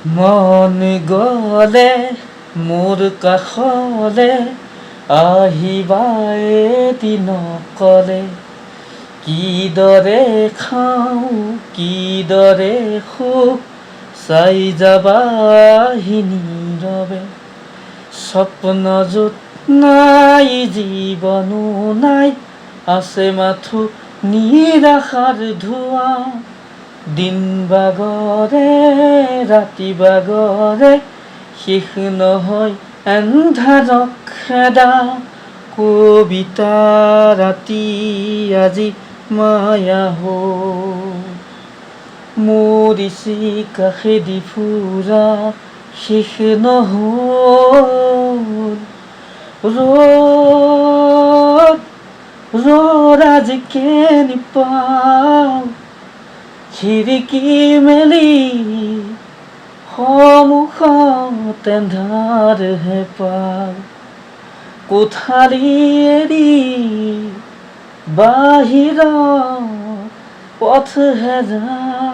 মন গ'লে মোৰ কাষলে আহিবা এদিন অকলে কিদৰে খাওঁ কিদৰে সুখ চাই যাবাহি নীৰৱে স্বপ্ন য'ত নাই জীৱনো নাই আছে মাথো নিৰাশাৰ ধোঁৱা দিন বাগৰে ৰাতি বাগৰে শেষ নহয় এন্ধাৰক খেদা কবিতা ৰাতি আজি মায়া হ'ল মৰিছে কাষেদি ফুৰা শেষ নহ'ল ৰ'দ ৰ'দ আজি কেনি পাওঁ খিৰিকী মেলি সন্মুখত এন্ধাৰহে পাওঁ কোঠালি এৰি বাহিৰত পথ হেৰাই